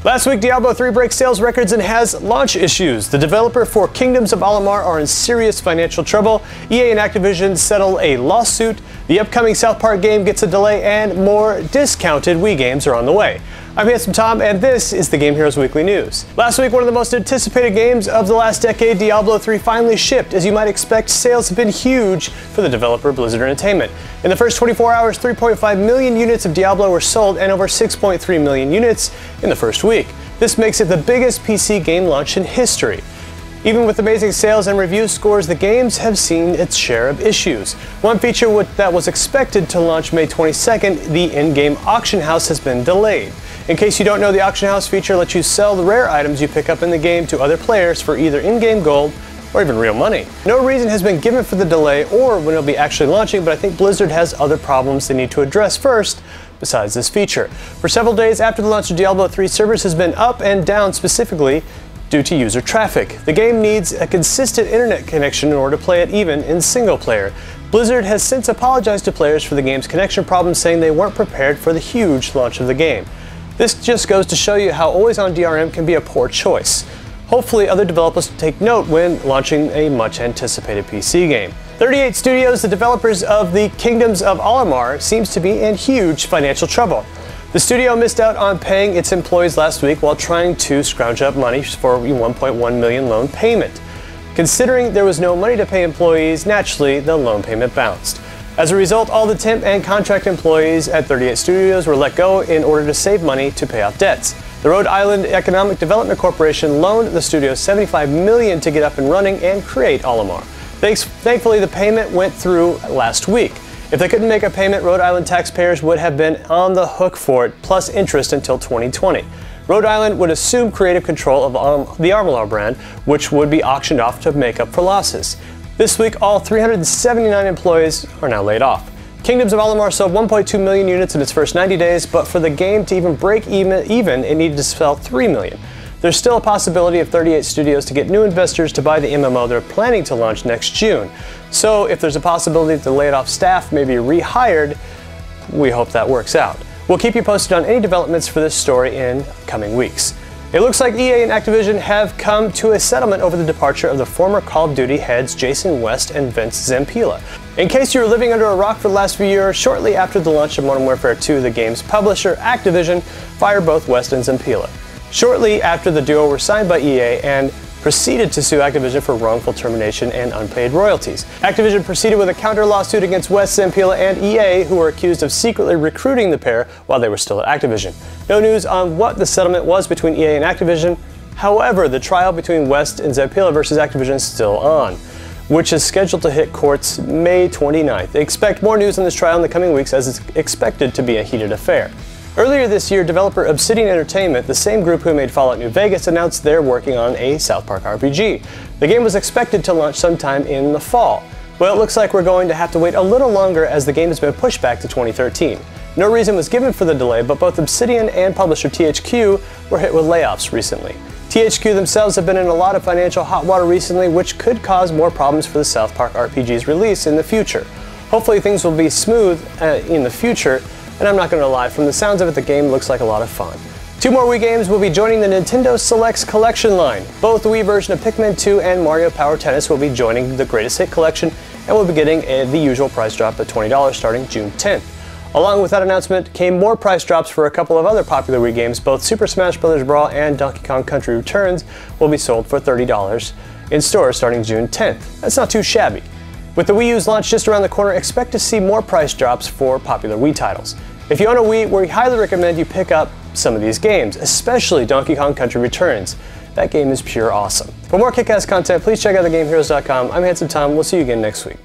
Last week, Diablo 3 breaks sales records and has launch issues. The developer for Kingdoms of Amalur are in serious financial trouble. EA and Activision settle a lawsuit. The upcoming South Park game gets a delay, and more discounted Wii games are on the way. I'm Handsome Tom, and this is the Game Heroes Weekly News. Last week, one of the most anticipated games of the last decade, Diablo 3 finally shipped. As you might expect, sales have been huge for the developer Blizzard Entertainment. In the first 24 hours, 3.5 million units of Diablo were sold and over 6.3 million units in the first week. This makes it the biggest PC game launch in history. Even with amazing sales and review scores, the games have seen its share of issues. One feature that was expected to launch May 22nd, the in-game auction house, has been delayed. In case you don't know, the auction house feature lets you sell the rare items you pick up in the game to other players for either in-game gold or even real money. No reason has been given for the delay or when it'll be actually launching, but I think Blizzard has other problems they need to address first besides this feature. For several days after the launch of Diablo 3, servers has been up and down, specifically due to user traffic. The game needs a consistent internet connection in order to play it even in single player. Blizzard has since apologized to players for the game's connection problems, saying they weren't prepared for the huge launch of the game. This just goes to show you how always-on DRM can be a poor choice. Hopefully other developers will take note when launching a much-anticipated PC game. 38 Studios, the developers of the Kingdoms of Amalur, seems to be in huge financial trouble. The studio missed out on paying its employees last week while trying to scrounge up money for a 1.1 million loan payment. Considering there was no money to pay employees, naturally the loan payment bounced. As a result, all the temp and contract employees at 38 Studios were let go in order to save money to pay off debts. The Rhode Island Economic Development Corporation loaned the studio $75 million to get up and running and create Amalur. Thankfully, the payment went through last week. If they couldn't make a payment, Rhode Island taxpayers would have been on the hook for it, plus interest until 2020. Rhode Island would assume creative control of the Amalur brand, which would be auctioned off to make up for losses. This week, all 379 employees are now laid off. Kingdoms of Amalur sold 1.2 million units in its first 90 days, but for the game to even break even, it needed to sell 3 million. There's still a possibility of 38 Studios to get new investors to buy the MMO they're planning to launch next June. So if there's a possibility that the laid-off staff may be rehired, we hope that works out. We'll keep you posted on any developments for this story in coming weeks. It looks like EA and Activision have come to a settlement over the departure of the former Call of Duty heads Jason West and Vince Zampella. In case you were living under a rock for the last few years, shortly after the launch of Modern Warfare 2, the game's publisher, Activision, fired both West and Zampella. Shortly after, the duo were signed by EA and proceeded to sue Activision for wrongful termination and unpaid royalties. Activision proceeded with a counter lawsuit against West, Zampella, and EA, who were accused of secretly recruiting the pair while they were still at Activision. No news on what the settlement was between EA and Activision. However, the trial between West and Zampella versus Activision is still on, which is scheduled to hit courts May 29th. Expect more news on this trial in the coming weeks, as it's expected to be a heated affair. Earlier this year, developer Obsidian Entertainment, the same group who made Fallout New Vegas, announced they're working on a South Park RPG. The game was expected to launch sometime in the fall. Well, it looks like we're going to have to wait a little longer, as the game has been pushed back to 2013. No reason was given for the delay, but both Obsidian and publisher THQ were hit with layoffs recently. THQ themselves have been in a lot of financial hot water recently, which could cause more problems for the South Park RPG's release in the future. Hopefully things will be smooth in the future. And I'm not going to lie, from the sounds of it, the game looks like a lot of fun. 2 more Wii games will be joining the Nintendo Selects collection line. Both the Wii version of Pikmin 2 and Mario Power Tennis will be joining the Greatest Hit collection and will be getting the usual price drop at $20 starting June 10th. Along with that announcement came more price drops for a couple of other popular Wii games. Both Super Smash Bros. Brawl and Donkey Kong Country Returns will be sold for $30 in stores starting June 10th. That's not too shabby. With the Wii U's launch just around the corner, expect to see more price drops for popular Wii titles. If you own a Wii, we highly recommend you pick up some of these games, especially Donkey Kong Country Returns. That game is pure awesome. For more kick-ass content, please check out thegameheroes.com. I'm Handsome Tom. We'll see you again next week.